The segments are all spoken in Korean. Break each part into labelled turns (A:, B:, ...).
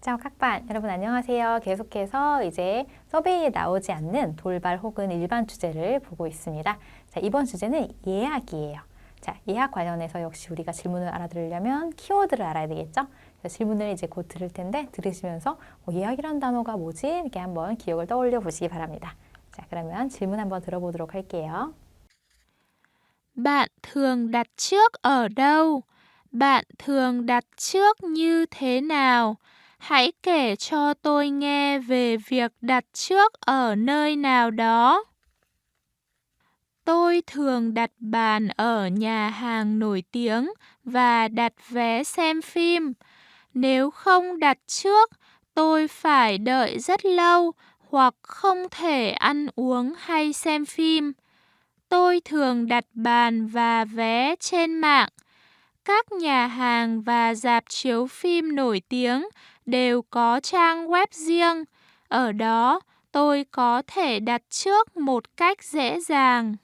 A: Chào các bạn. 여러분 안녕하세요. 계속해서 이제 서베이에 나오지 않는 돌발 혹은 일반 주제를 보고 있습니다. 자, 이번 주제는 예약이에요. 자, 예약 관련해서 역시 우리가 질문을 알아들으려면 키워드를 알아야 되겠죠? 그래서 질문을 이제 곧 들을 텐데 들으시면서 예약이라는 단어가 뭐지? 이렇게 한번 기억을 떠올려 보시기 바랍니다. 자, 그러면 질문 한번 들어보도록 할게요.
B: Bạn thường đặt trước ở đâu? Bạn thường đặt trước như thế nào? Hãy kể cho tôi nghe về việc đặt trước ở nơi nào đó. Tôi thường đặt bàn ở nhà hàng nổi tiếng và đặt vé xem phim. Nếu không đặt trước, tôi phải đợi rất lâu hoặc không thể ăn uống hay xem phim. Tôi thường đặt bàn và vé trên mạng. Các nhà hàng và rạp chiếu phim nổi tiếng đều có trang web riêng. Ở đó, tôi có thể đặt trước một cách dễ dàng.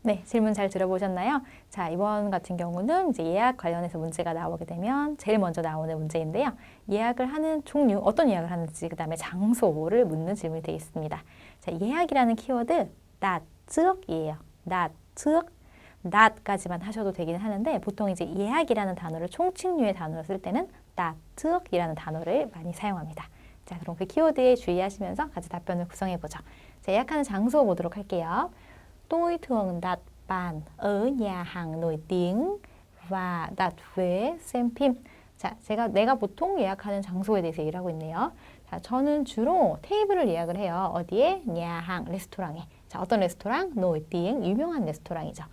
A: 네, 질문 잘 들어보셨나요? 자, 이번 같은 경우는 이제 예약 관련해서 문제가 나오게 되면 제일 먼저 나오는 문제인데요. 예약을 하는 종류, 어떤 예약을 하는지, 그 다음에 장소를 묻는 질문이 되겠습니다. 자, 예약이라는 키워드, đặt trước 이에요. đặt trước. not까지만 하셔도 되긴 하는데 보통 이제 예약이라는 단어를 총칭류의 단어로 쓸 때는 đặt trước 이라는 단어를 많이 사용합니다. 자, 그럼 그 키워드에 주의하시면서 같이 답변을 구성해 보죠. 자, 예약하는 장소 보도록 할게요. Tôi thường đặt bàn ở nhà hàng nổi tiếng và đặt vé xem phim. 자, 내가 보통 예약하는 장소에 대해서 얘기를 하고 있네요. 자, 저는 주로 테이블을 예약을 해요. 어디에? 야항, 레스토랑에. 자, 어떤 레스토랑? nổi tiếng, 유명한 레스토랑이죠.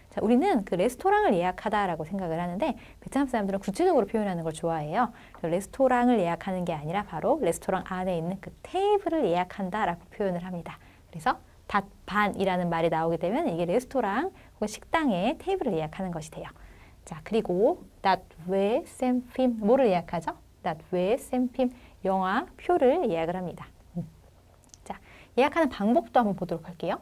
A: 자, 우리는 그 레스토랑을 예약하다라고 생각을 하는데 베트남 사람들은 구체적으로 표현하는 걸 좋아해요. 레스토랑을 예약하는 게 아니라 바로 레스토랑 안에 있는 그 테이블을 예약한다라고 표현을 합니다. 그래서 닷반이라는 말이 나오게 되면 이게 레스토랑 혹은 식당에 테이블을 예약하는 것이 돼요. 자, 그리고 đặt vé xem phim, 뭐를 예약하죠? đặt vé xem phim, 영화 표를 예약을 합니다. 자, 예약하는 방법도 한번 보도록 할게요.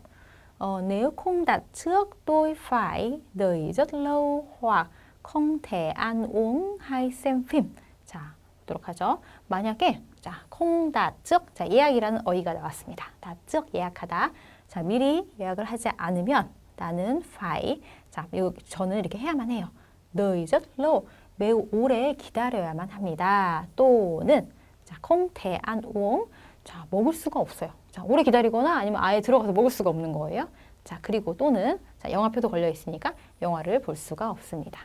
A: Nếu không đặt trước tôi phải đợi rất lâu hoặc không thể ăn uống hay xem phim. 자, 보도록 하죠. 만약에 자, không đặt trước, 자, 예약이라는 어휘가 나왔습니다. đặt trước 예약하다. 자, 미리 예약을 하지 않으면 나는 phải, 자, 저는 이렇게 해야만 해요. đợi rất lâu, 매우 오래 기다려야만 합니다. 또는 자, không thể ăn uống, 자, 먹을 수가 없어요. 자, 오래 기다리거나 아니면 아예 들어가서 먹을 수가 없는 거예요. 자, 그리고 또는 자, 영화표도 걸려 있으니까 영화를 볼 수가 없습니다.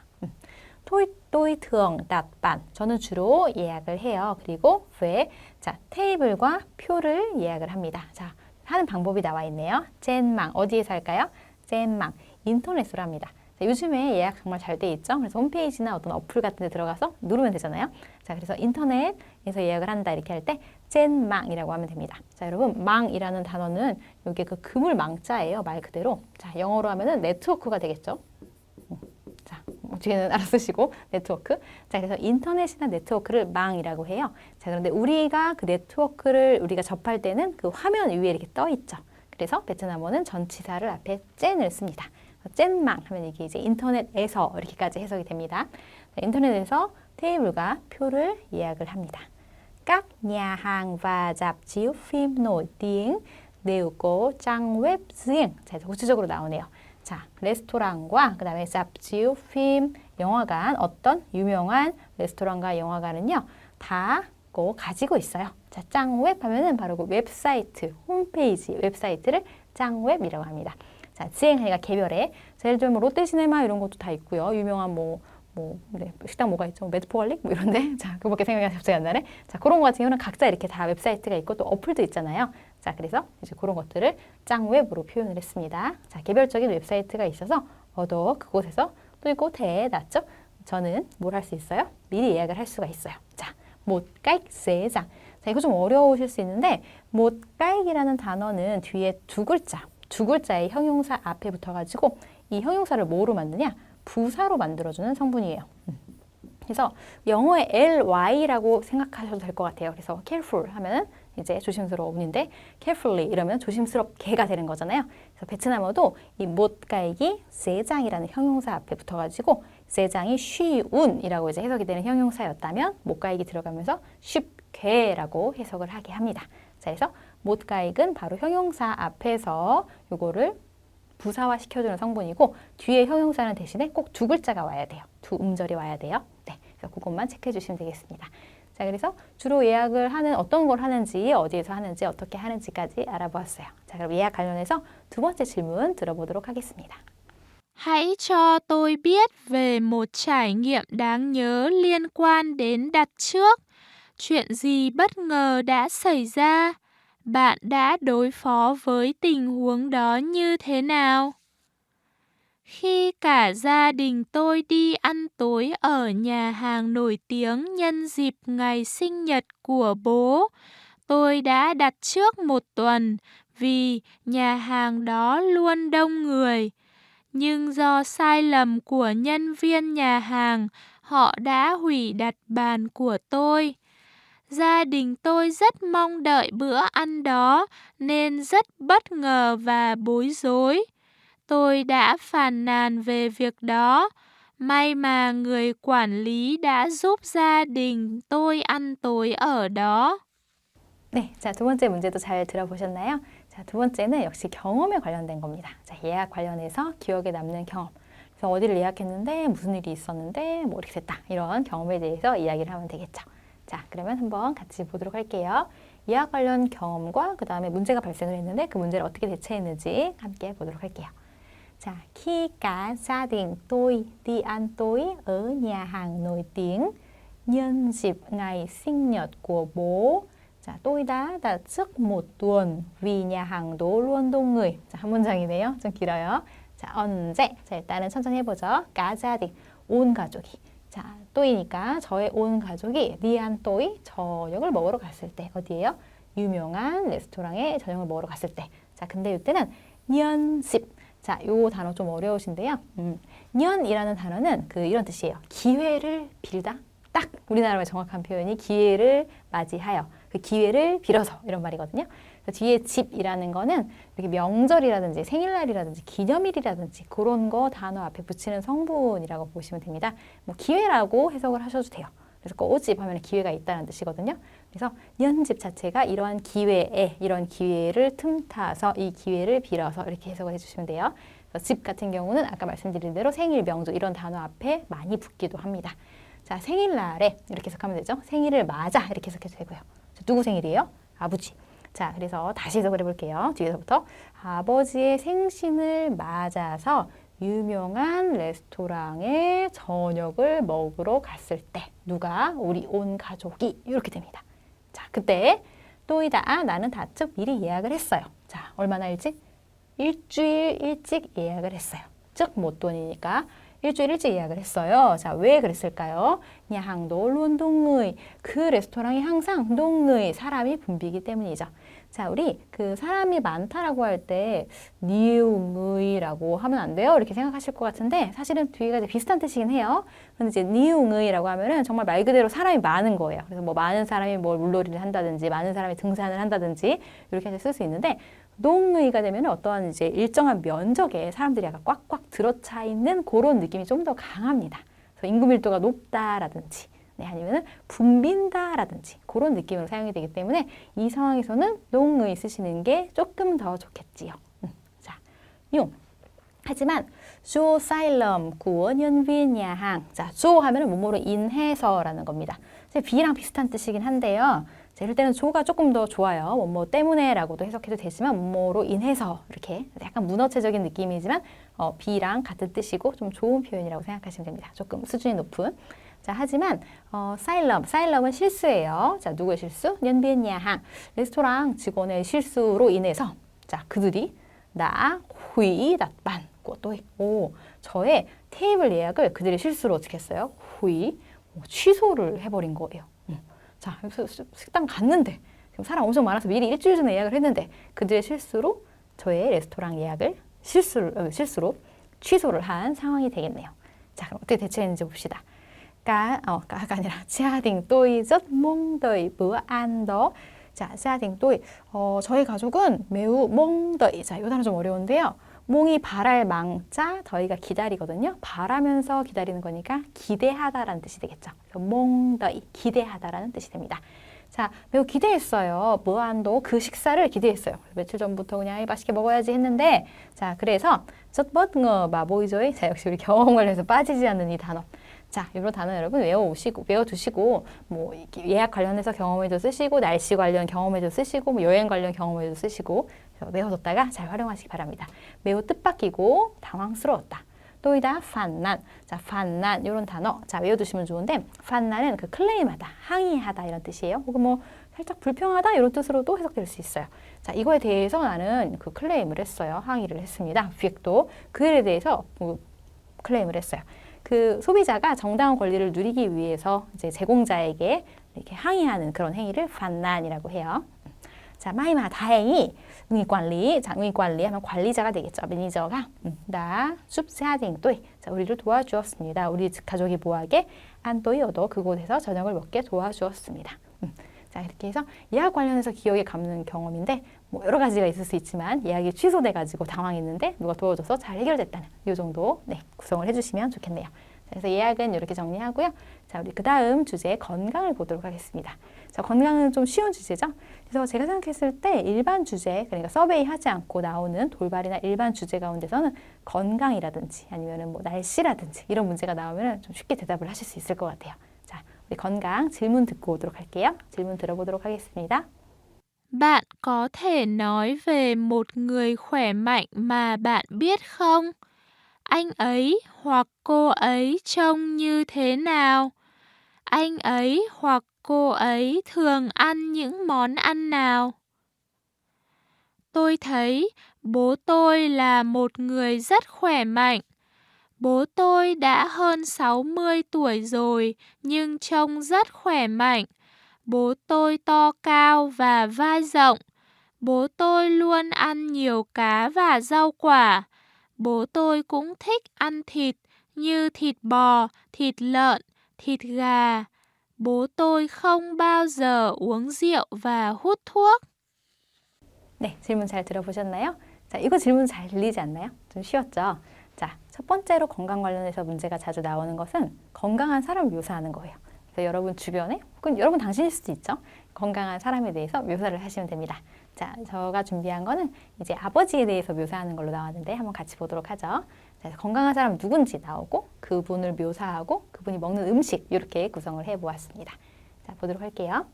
A: tôi thường đặt bàn. 저는 주로 예약을 해요. 그리고 왜? 자, 테이블과 표를 예약을 합니다. 자, 하는 방법이 나와 있네요. 젠망, 어디에서 할까요? 젠망, 인터넷으로 합니다. 자, 요즘에 예약 정말 잘 돼 있죠? 그래서 홈페이지나 어떤 어플 같은 데 들어가서 누르면 되잖아요. 자, 그래서 인터넷에서 예약을 한다 이렇게 할 때 젠망이라고 하면 됩니다. 자, 여러분, 망이라는 단어는 이게 그 그물 망자예요. 말 그대로. 자, 영어로 하면은 네트워크가 되겠죠? 자, 뒤에는 알아쓰시고 네트워크. 자, 그래서 인터넷이나 네트워크를 망이라고 해요. 자, 그런데 우리가 그 네트워크를 우리가 접할 때는 그 화면 위에 이렇게 떠 있죠. 그래서 베트남어는 전치사를 앞에 젠을 씁니다. 젠망 하면 이게 이제 인터넷에서 이렇게까지 해석이 됩니다. 자, 인터넷에서 테이블과 표를 예약을 합니다. Các nhà hàng và rạp chiếu phim nổi tiếng đều có trang web riêng. 자, 구체적으로 나오네요. 자, 레스토랑과 그 다음에 잡지우 ფილ, 영화관, 어떤 유명한 레스토랑과 영화관은요, 다 가지고 있어요. 자, 짱웹 하면은 바로 그 웹사이트, 홈페이지, 웹사이트를 짱웹이라고 합니다. 자, 지행하니까 개별에. 자, 예를 들면 뭐 롯데시네마 이런 것도 다 있고요. 유명한 네, 식당 뭐가 있죠? 메트포갈릭? 뭐 이런데. 자, 그거밖에 생각이 갑자기 안 나네. 자, 그런 거 같은 경우는 각자 이렇게 다 웹사이트가 있고 또 어플도 있잖아요. 자, 그래서 이제 그런 것들을 짱웹으로 표현을 했습니다. 자, 개별적인 웹사이트가 있어서 그곳에서 또 있고 낫죠? 저는 뭘 할 수 있어요? 미리 예약을 할 수가 있어요. 자, một cách dễ dàng. 자, 이거 좀 어려우실 수 있는데 một cách 이라는 단어는 뒤에 두 글자의 형용사 앞에 붙어가지고 이 형용사를 뭐로 만드냐? 부사로 만들어주는 성분이에요. 그래서 영어의 ly라고 생각하셔도 될 것 같아요. 그래서 careful 하면은 이제 조심스러운인데 carefully 이러면 조심스럽게가 되는 거잖아요. 그래서 베트남어도 이 못가이기 세장이라는 형용사 앞에 붙어가지고 세장이 쉬운이라고 이제 해석이 되는 형용사였다면 못가익이 들어가면서 쉽게라고 해석을 하게 합니다. 자, 그래서 못가익은 바로 형용사 앞에서 요거를 부사화 시켜주는 성분이고 뒤에 형용사는 대신에 꼭 두 글자가 와야 돼요. 두 음절이 와야 돼요. 네, 그래서 그것만 체크해 주시면 되겠습니다. 자, 그래서 주로 예약을 ha는 어떤 걸 하는지, 어디에서 하는지, 어떻게 하는지까지 알아보았어요. 자, 그럼 예약 관련해서 두 번째 질문 들어보도록 하겠습니다.
B: Hãy cho tôi biết về một trải nghiệm đáng nhớ liên quan đến đặt trước. Chuyện gì bất ngờ đã xảy ra? Bạn đã đối phó với tình huống đó như thế nào? Khi cả gia đình tôi đi ăn tối ở nhà hàng nổi tiếng nhân dịp ngày sinh nhật của bố, tôi đã đặt trước một tuần vì nhà hàng đó luôn đông người. Nhưng do sai lầm của nhân viên nhà hàng, họ đã hủy đặt bàn của tôi. Gia đình tôi rất mong đợi bữa ăn đó nên rất bất ngờ và bối rối. Tôi đã phàn nàn về việc đó. May mà người quản lý đã giúp gia đình tôi ăn tối ở đó.
A: 네, 자, 두 번째 문제도 잘 들어보셨나요? 자, 두 번째는 역시 경험에 관련된 겁니다. 자, 예약 관련해서 기억에 남는 경험. 그래서 어디를 예약했는데 무슨 일이 있었는데 뭐 이렇게 됐다. 이런 경험에 대해서 이야기를 하면 되겠죠. 자, 그러면 한번 같이 보도록 할게요. 예약 관련 경험과 그 다음에 문제가 발생을 했는데 그 문제를 어떻게 대처했는지 함께 보도록 할게요. 자, khi cả gia đình tôi đi ăn tối ở nhà hàng nổi tiếng nhân dịp ngày sinh nhật của bố. 자, tôi đã đặt trước một tuần vì nhà hàng đó luôn đông người. 자, 한 문장이네요. 좀 길어요. 자, 언제? 자, 일단은 천천히 해보죠. cả gia đình, 온 가족이. 자, 또이니까 저의 온 가족이 리안 또이 저녁을 먹으러 갔을 때 어디예요? 유명한 레스토랑에 저녁을 먹으러 갔을 때. 자, 근데 이때는 연습. 자, 요 단어 좀 어려우신데요. 년이라는 단어는 이런 뜻이에요. 기회를 빌다. 딱 우리나라의 정확한 표현이 기회를 맞이하여, 그 기회를 빌어서 이런 말이거든요. 그래서 뒤에 집이라는 거는 이렇게 명절이라든지 생일날이라든지 기념일이라든지 그런 거 단어 앞에 붙이는 성분이라고 보시면 됩니다. 뭐 기회라고 해석을 하셔도 돼요. 그래서 꼬집 하면 기회가 있다는 뜻이거든요. 그래서 연집 자체가 이러한 기회에, 이런 기회를 틈타서 이 기회를 빌어서 이렇게 해석을 해주시면 돼요. 그래서 집 같은 경우는 아까 말씀드린 대로 생일, 명절 이런 단어 앞에 많이 붙기도 합니다. 자, 생일날에 이렇게 해석하면 되죠. 생일을 맞아 이렇게 해석해도 되고요. 누구 생일이에요? 아버지. 자, 그래서 다시 해석을 해볼게요. 뒤에서부터 아버지의 생신을 맞아서 유명한 레스토랑에 저녁을 먹으러 갔을 때 누가? 우리 온 가족이 이렇게 됩니다. 자, 그때 또이다 나는 다즉 미리 예약을 했어요. 자, 얼마나 일찍? 일주일 일찍 예약을 했어요. 즉 못 돈이니까 일주일 일찍 예약을 했어요. 자, 왜 그랬을까요? 야항도 론동의 그 레스토랑이 항상 동의 사람이 붐비기 때문이죠. 자, 우리 그 사람이 많다라고 할 때 니웅의라고 하면 안 돼요. 이렇게 생각하실 것 같은데 사실은 뒤가 이제 비슷한 뜻이긴 해요. 그런데 이제 니웅의라고 하면은 정말 말 그대로 사람이 많은 거예요. 그래서 뭐 많은 사람이 뭘 물놀이를 한다든지 많은 사람이 등산을 한다든지 이렇게 쓸 수 있는데 동의가 되면 어떠한 이제 일정한 면적에 사람들이 약간 꽉꽉 들어차 있는 그런 느낌이 좀 더 강합니다. 그래서 인구 밀도가 높다라든지 네, 아니면 붐빈다라든지 그런 느낌으로 사용이 되기 때문에 이 상황에서는 동의 쓰시는 게 조금 더 좋겠지요. 자, 용. 하지만 do sai lầm của nhân viên nhà hàng. 자, do 하면은 뭐뭐로 인해서라는 겁니다. B랑 비슷한 뜻이긴 한데요. 자, 이럴 때는 조가 조금 더 좋아요. 뭐뭐 때문에라고도 해석해도 되지만 뭐뭐로 인해서 이렇게 약간 문어체적인 느낌이지만 B랑 같은 뜻이고 좀 좋은 표현이라고 생각하시면 됩니다. 조금 수준이 높은. 자, 하지만 사일럼은 실수예요. 자, 누구의 실수? nhân viên nhà hàng. 레스토랑 직원의 실수로 인해서 자, 그들이 나 hủy đặt bàn của tôi. 오, 저의 테이블 예약을 그들이 실수로 어떻게 했어요? hủy, 취소를 해버린 거예요. 자, 식당 갔는데 지금 사람 엄청 많아서 미리 일주일 전에 예약을 했는데 그들의 실수로 저의 레스토랑 예약을 실수로 취소를 한 상황이 되겠네요. 자, 그럼 어떻게 대처했는지 봅시다. 까가 아니라 gia đình tôi rất mong đợi bữa ăn đó. 자, gia đình tôi 저희 가족은 매우 mong đợi. 자, 이 단어 좀 어려운데요. 몽이 바랄 망자 더위가 기다리거든요. 바라면서 기다리는 거니까 기대하다라는 뜻이 되겠죠. 몽더이 기대하다라는 뜻이 됩니다. 자, 매우 기대했어요. 무한도 그 식사를 기대했어요. 며칠 전부터 그냥 맛있게 먹어야지 했는데 자, 그래서 첫 번째 마보이조이 자, 역시 우리 경험 관련해서 빠지지 않는 이 단어. 자, 이런 단어 여러분 외워두시고, 뭐, 예약 관련해서 경험에도 쓰시고, 날씨 관련 경험에도 쓰시고, 뭐 여행 관련 경험에도 쓰시고, 외워뒀다가 잘 활용하시기 바랍니다. 매우 뜻밖이고, 당황스러웠다. 또이다, 판난. 자, 판난, 이런 단어. 자, 외워두시면 좋은데, 판난은 그 클레임하다, 항의하다, 이런 뜻이에요. 혹은 뭐, 살짝 불평하다, 이런 뜻으로도 해석될 수 있어요. 자, 이거에 대해서 나는 그 클레임을 했어요. 항의를 했습니다. 빅도 그 일에 대해서 클레임을 했어요. 그 소비자가 정당한 권리를 누리기 위해서 이제 제공자에게 이렇게 항의하는 그런 행위를 판난이라고 해요. 자, 마이마 다행히 응위관리, 자, 응위관리 하면 관리자가 되겠죠. 매니저가 나 숲사딩또이 자, 우리를 도와주었습니다. 우리 가족이 뭐하게 안또이어도 그곳에서 저녁을 먹게 도와주었습니다. 자, 이렇게 해서 예약 관련해서 기억에 남는 경험인데 뭐 여러 가지가 있을 수 있지만 예약이 취소돼가지고 당황했는데 누가 도와줘서 잘 해결됐다는 이 정도 네, 구성을 해주시면 좋겠네요. 그래서 예약은 이렇게 정리하고요. 자, 우리 그 다음 주제 건강을 보도록 하겠습니다. 자, 건강은 좀 쉬운 주제죠. 그래서 제가 생각했을 때 일반 주제, 그러니까 서베이 하지 않고 나오는 돌발이나 일반 주제 가운데서는 건강이라든지 아니면은 뭐 날씨라든지 이런 문제가 나오면 좀 쉽게 대답을 하실 수 있을 것 같아요. 자, 우리 건강 질문 듣고 오도록 할게요. 질문 들어보도록 하겠습니다.
B: Bạn có thể nói về một người khỏe mạnh mà bạn biết không? Anh ấy hoặc cô ấy trông như thế nào? Anh ấy hoặc cô ấy thường ăn những món ăn nào? Tôi thấy bố tôi là một người rất khỏe mạnh. Bố tôi đã hơn 60 tuổi rồi nhưng trông rất khỏe mạnh. Bố tôi to cao và vai rộng. Bố tôi luôn ăn nhiều cá và rau quả. Bố tôi cũng thích ăn thịt như thịt bò, thịt lợn, thịt gà. Bố tôi không bao giờ uống rượu và hút thuốc.
A: 네, 질문 잘 들어보셨나요? 자, 이거 질문 잘 들리지 않나요? 좀 쉬웠죠? 자, 첫 번째로 건강 관련해서 문제가 자주 나오는 것은 건강한 사람을 묘사하는 거예요. 그래서 여러분 주변에 혹은 여러분 당신일 수도 있죠. 건강한 사람에 대해서 묘사를 하시면 됩니다. 자, 제가 준비한 거는 이제 아버지에 대해서 묘사하는 걸로 나왔는데 한번 같이 보도록 하죠. 자, 건강한 사람은 누군지 나오고 그분을 묘사하고 그분이 먹는 음식 이렇게 구성을 해보았습니다. 자, 보도록 할게요.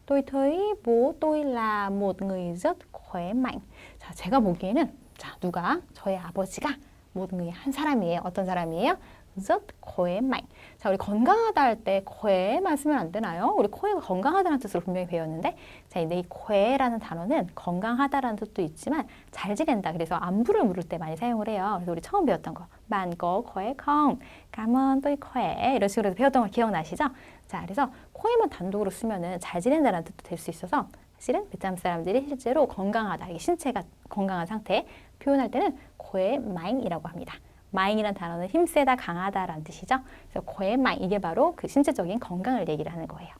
A: Tôi thấy bố tôi là một người rất khỏe mạnh. 자, 제가 보기에는 자, 누가 저의 아버지가 một người 한 사람이에요. 어떤 사람이에요? rất khỏe mạnh. 자, 우리 건강하다 할 때 khỏe만 쓰면 안 되나요? 우리 khỏe가 건강하다는 뜻으로 분명히 배웠는데 자, 근데 이 khỏe라는 단어는 건강하다라는 뜻도 있지만 잘 지낸다. 그래서 안부를 물을 때 많이 사용을 해요. 그래서 우리 처음 배웠던 거 bạn có khỏe không? cảm ơn tôi khỏe. 이런 식으로 배웠던 거 기억나시죠? 자, 그래서 khỏe만 단독으로 쓰면은 잘 지낸다라는 뜻도 될 수 있어서 사실은 베트남 사람들이 실제로 건강하다, 이게 신체가 건강한 상태 표현할 때는 khỏe mạnh 이라고 합니다. 마잉이란 단어는 힘세다, 강하다라는 뜻이죠. 그래서 khỏe mạnh 이게 바로 그 신체적인 건강을 얘기를 하는 거예요.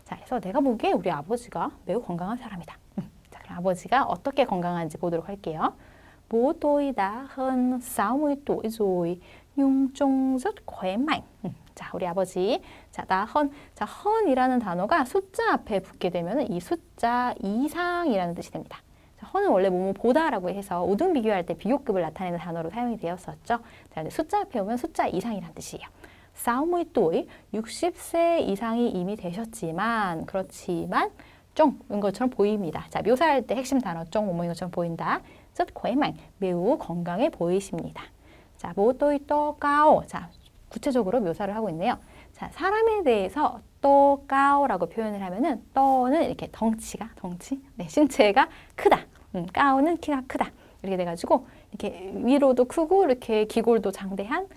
A: 자, 그래서 내가 보기에 우리 아버지가 매우 건강한 사람이다. 자, 그럼 아버지가 어떻게 건강한지 보도록 할게요. Bố tôi đã hơn 60 tuổi rồi nhưng trông rất khỏe mạnh. 자, 우리 아버지. 자, 자, 헌이라는 단어가 숫자 앞에 붙게 되면 이 숫자 이상이라는 뜻이 됩니다. 헌은 원래 뭐뭐 보다라고 해서 우등 비교할 때 비교급을 나타내는 단어로 사용이 되었었죠. 자, 근데 숫자 앞에 오면 숫자 이상이라는 뜻이에요. 60tuổi, 60세 이상이 이미 되셨지만 그렇지만 쫑인 것처럼 보입니다. 자, 묘사할 때 핵심 단어 쫑 뭐뭐인 것처럼 보인다. rất khỏe mạnh, 매우 건강해 보이십니다. 자, bố tôi to cao. 자, 구체적으로 묘사를 하고 있네요. 자, 사람에 대해서 또 까오라고 표현을 하면은 또는 이렇게 덩치, 네, 신체가 크다. 까오는 키가 크다. 이렇게 돼가지고 이렇게 위로도 크고 이렇게 기골도 장대한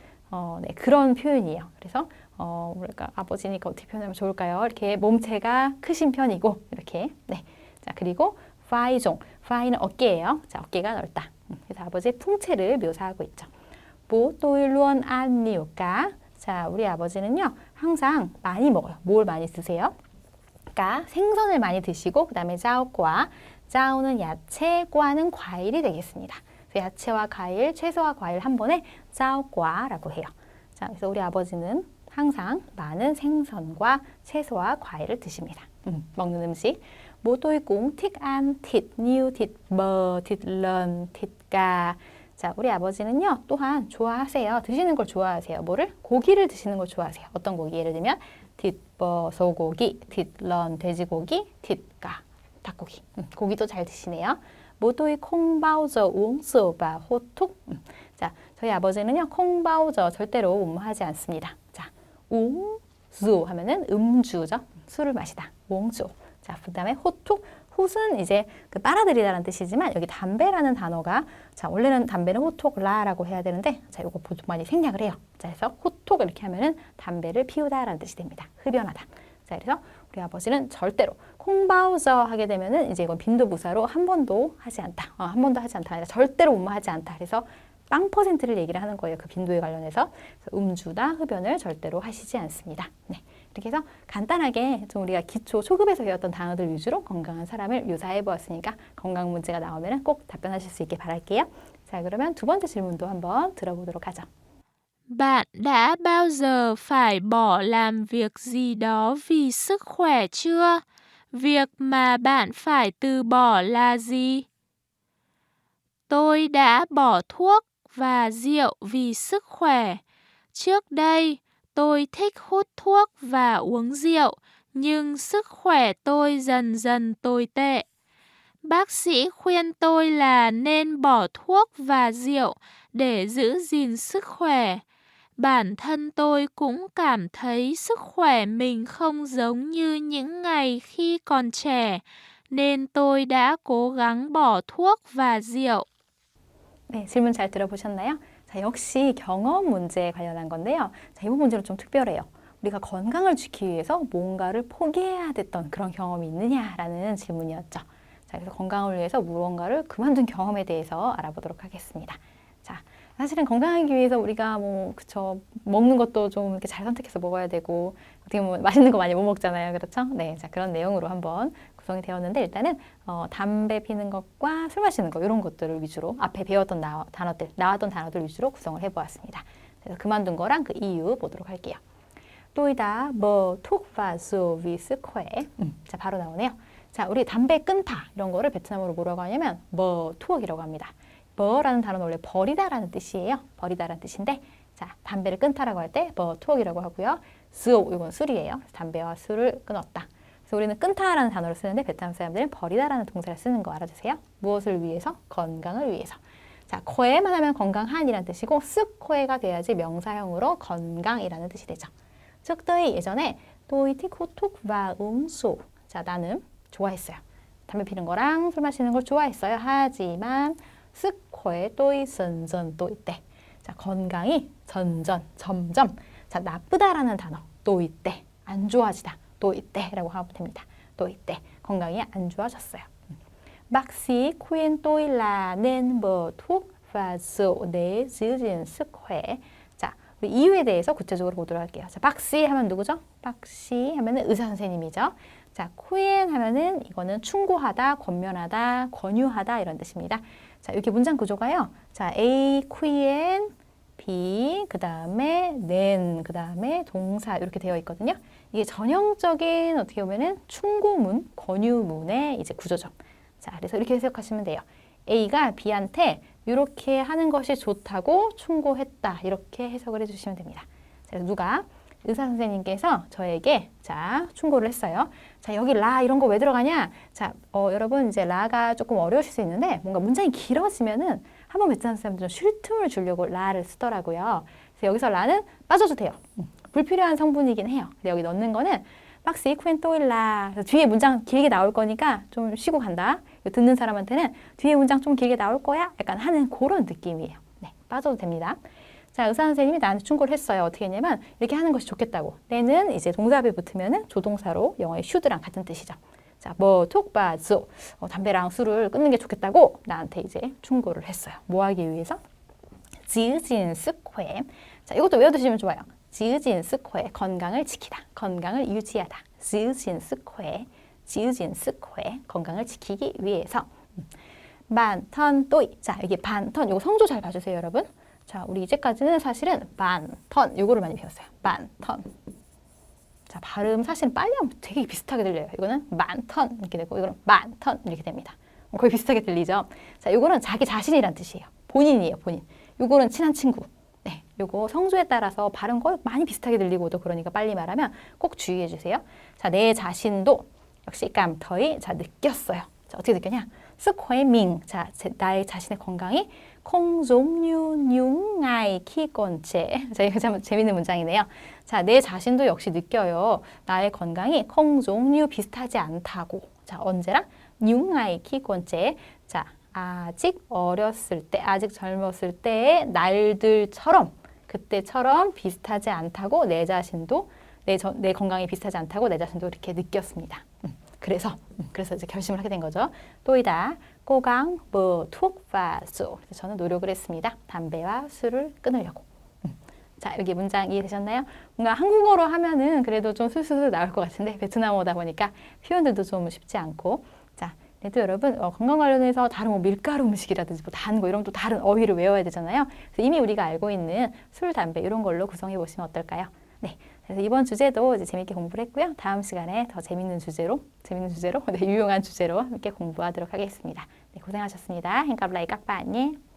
A: 네, 그런 표현이에요. 그래서 뭐랄까 아버지니까 어떻게 표현하면 좋을까요? 이렇게 몸체가 크신 편이고 이렇게 네. 자, 그리고 파이종, 파이는 어깨예요. 자, 어깨가 넓다. 그래서 아버지의 풍채를 묘사하고 있죠. bố tôi luôn ăn nhiều cá. 자, 우리 아버지는요 항상 많이 먹어요. 뭘 많이 드세요? 까, 생선을 많이 드시고 그 다음에 짜오과, 짜오는 야채, 과는 과일이 되겠습니다. 그래서 야채와 과일, 채소와 과일 한 번에 짜오과라고 해요. 자, 그래서 우리 아버지는 항상 많은 생선과 채소와 과일을 드십니다. 먹는 음식. Bố tôi cũng thích ăn thịt như thịt bò, thịt lợn, thịt gà. 자, 우리 아버지는요, 또한 좋아하세요. 드시는 걸 좋아하세요. 뭐를? 고기를 드시는 걸 좋아하세요. 어떤 고기? 예를 들면 뒷버, 소고기, 뒷런, 돼지고기, 뒷가, 닭고기. 고기도 잘 드시네요. Bố tôi không bao giờ uống rượu và hút thuốc. 자, 저희 아버지는요, 콩바오저 절대로 음주하지 않습니다. 자, 웅주 하면은 음주죠. 술을 마시다. 웅주. 자, 그 다음에 호툭. 훗은 이제 그 빨아들이다라는 뜻이지만 여기 담배라는 단어가 자, 원래는 담배는 호톡라라고 해야 되는데 자, 요거 보통 많이 생략을 해요. 자, 그래서 호톡 이렇게 하면은 담배를 피우다라는 뜻이 됩니다. 흡연하다. 자, 그래서 우리 아버지는 절대로 콩바우저 하게 되면은 이제 이건 빈도부사로 한 번도 하지 않다. 한 번도 하지 않다. 절대로 음주하지 않다. 그래서 빵 퍼센트를 얘기를 하는 거예요. 그 빈도에 관련해서. 그래서 음주나 흡연을 절대로 하시지 않습니다. 네. 이렇게 해서 간단하게 좀 우리가 기초 초급에서 배웠던 단어들 위주로 건강한 사람을 묘사해 보았으니까 건강 문제가 나오면 꼭 답변하실 수 있게 바랄게요. 자, 그러면 두 번째 질문도 한번 들어보도록 하죠.
B: Bạn đã bao giờ phải bỏ làm việc gì đó vì sức khỏe chưa? Việc mà bạn phải từ bỏ là gì? Tôi đã bỏ thuốc và rượu vì sức khỏe. Trước đây, tôi thích hút thuốc và uống rượu, nhưng sức khỏe tôi dần dần tồi tệ. Bác sĩ khuyên tôi là nên bỏ thuốc và rượu để giữ gìn sức khỏe. Bản thân tôi cũng cảm thấy sức khỏe mình không giống như những ngày khi còn trẻ, nên tôi đã cố gắng bỏ thuốc và rượu.
A: 네, 질문 잘 들어보셨나요? 자, 역시 경험 문제에 관련한 건데요. 자, 이 부분 문제는 좀 특별해요. 우리가 건강을 지키기 위해서 뭔가를 포기해야 됐던 그런 경험이 있느냐라는 질문이었죠. 자, 그래서 건강을 위해서 무언가를 그만둔 경험에 대해서 알아보도록 하겠습니다. 자, 사실은 건강하기 위해서 우리가 그쵸, 먹는 것도 좀 이렇게 잘 선택해서 먹어야 되고, 어떻게 보면 맛있는 거 많이 못 먹잖아요. 그렇죠? 네, 자, 그런 내용으로 한번 구성이 되었는데, 일단은, 담배 피는 것과 술 마시는 것, 이런 것들을 위주로, 앞에 배웠던 나왔던 단어들 위주로 구성을 해보았습니다. 그래서 그만둔 거랑 그 이유 보도록 할게요. Tôi đã bỏ thuốc và rượu vì sức khỏe. 자, 바로 나오네요. 자, 우리 담배 끊다, 이런 거를 베트남어로 뭐라고 하냐면, bỏ thuok이라고 합니다. 버라는 단어는 원래 버리다라는 뜻이에요. 버리다라는 뜻인데, 자, 담배를 끊다라고 할 때 버 투옥이라고 하고요. 스오, 이건 술이에요. 담배와 술을 끊었다. 그래서 우리는 끊다라는 단어를 쓰는데 베트남 사람들은 버리다라는 동사를 쓰는 거 알아주세요. 무엇을 위해서? 건강을 위해서. 자, 코에만 하면 건강한이라는 뜻이고 쓱코에가 돼야지 명사형으로 건강이라는 뜻이 되죠. 즉더이 예전에 또이티코톡과 음수. 자, 나는 좋아했어요. 담배 피는 거랑 술 마시는 걸 좋아했어요. 하지만 스코에 또이 선전 또 이때. 자, 건강이 점점. 자, 나쁘다라는 단어 또 이때. 안 좋아지다. 또 이때라고 하면 됩니다. 또 이때 건강이 안 좋아졌어요. Bác sĩ khuyên tôi là nên bỏ thuốc và rượu để giữ gìn sức khỏe. 자, 우리 이유에 대해서 구체적으로 보도록 할게요. 자, 박씨 하면 누구죠? 박씨 하면은 의사 선생님이죠. 자, 쿠엔 하면은 이거는 충고하다, 권면하다, 권유하다 이런 뜻입니다. 자, 이렇게 문장 구조가요. 자, A, 쿠엔, B, 그 다음에 nen, 그 다음에 동사 이렇게 되어 있거든요. 이게 전형적인 어떻게 보면은 충고문, 권유문의 이제 구조죠. 자, 그래서 이렇게 해석하시면 돼요. A가 B한테 이렇게 하는 것이 좋다고 충고했다. 이렇게 해석을 해주시면 됩니다. 자, 누가? 의사 선생님께서 저에게 자, 충고를 했어요. 자, 여기 라 이런 거 왜 들어가냐? 자, 여러분 이제 라가 조금 어려우실 수 있는데 뭔가 문장이 길어지면은 한번 베트남 사람들은 쉴 틈을 주려고 라를 쓰더라고요. 그래서 여기서 라는 빠져도 돼요. 불필요한 성분이긴 해요. 근데 여기 넣는 거는 박스 이쿠엔 또일라. 뒤에 문장 길게 나올 거니까 좀 쉬고 간다. 듣는 사람한테는 뒤에 문장 좀 길게 나올 거야? 약간 하는 그런 느낌이에요. 네, 빠져도 됩니다. 자, 의사 선생님이 나한테 충고를 했어요. 어떻게 했냐면 이렇게 하는 것이 좋겠다고. 때는 이제 동사에 붙으면은 조동사로 영어의 should랑 같은 뜻이죠. 자, 뭐 톡바즈 담배랑 술을 끊는 게 좋겠다고 나한테 이제 충고를 했어요. 뭐 하기 위해서? 지으진 스퀘. 자, 이것도 외워두시면 좋아요. 지으진 스퀘, 건강을 지키다, 건강을 유지하다. 지으진 스퀘, 건강을 지키기 위해서. 반턴 또이. 자, 여기 반턴. 이거 성조 잘 봐주세요, 여러분. 자, 우리 이제까지는 사실은 반턴 요거를 많이 배웠어요. 반턴. 자, 발음 사실 빨리 하면 되게 비슷하게 들려요. 이거는 만턴 이렇게 되고 이거는 만턴 이렇게 됩니다. 거의 비슷하게 들리죠? 자, 이거는 자기 자신이란 뜻이에요. 본인이에요, 본인. 이거는 친한 친구. 네, 요거 성조에 따라서 발음 거의 많이 비슷하게 들리고도 그러니까 빨리 말하면 꼭 주의해 주세요. 자, 내 자신도 역시 깜터이. 자, 느꼈어요. 자, 어떻게 느꼈냐? 스코에밍. 자, 나의 자신의 건강이 콩종류 융아이 키건체. 자, 이거 참 재밌는 문장이네요. 자, 내 자신도 역시 느껴요. 나의 건강이 콩종류 비슷하지 않다고. 자, 언제랑? 융아이 키건체. 자, 아직 어렸을 때, 아직 젊었을 때의 날들처럼, 그때처럼 비슷하지 않다고 내 자신도, 내 건강이 비슷하지 않다고 내 자신도 이렇게 느꼈습니다. 그래서 이제 결심을 하게 된 거죠. 또이다 꼬강 뭐툭 파수. 저는 노력을 했습니다. 담배와 술을 끊으려고. 자, 여기 문장 이해되셨나요? 뭔가 한국어로 하면은 그래도 좀 술술 나올 것 같은데 베트남어다 보니까 표현들도 좀 쉽지 않고. 자, 그래도 여러분 건강 관련해서 다른 뭐 밀가루 음식이라든지 뭐 단 거 이런 또 다른 어휘를 외워야 되잖아요. 그래서 이미 우리가 알고 있는 술, 담배 이런 걸로 구성해 보시면 어떨까요? 네. 그래서 이번 주제도 이제 재밌게 공부를 했고요. 다음 시간에 더 재밌는 주제로, 네, 유용한 주제로 함께 공부하도록 하겠습니다. 네, 고생하셨습니다. 행갑라이 깍바 안녕.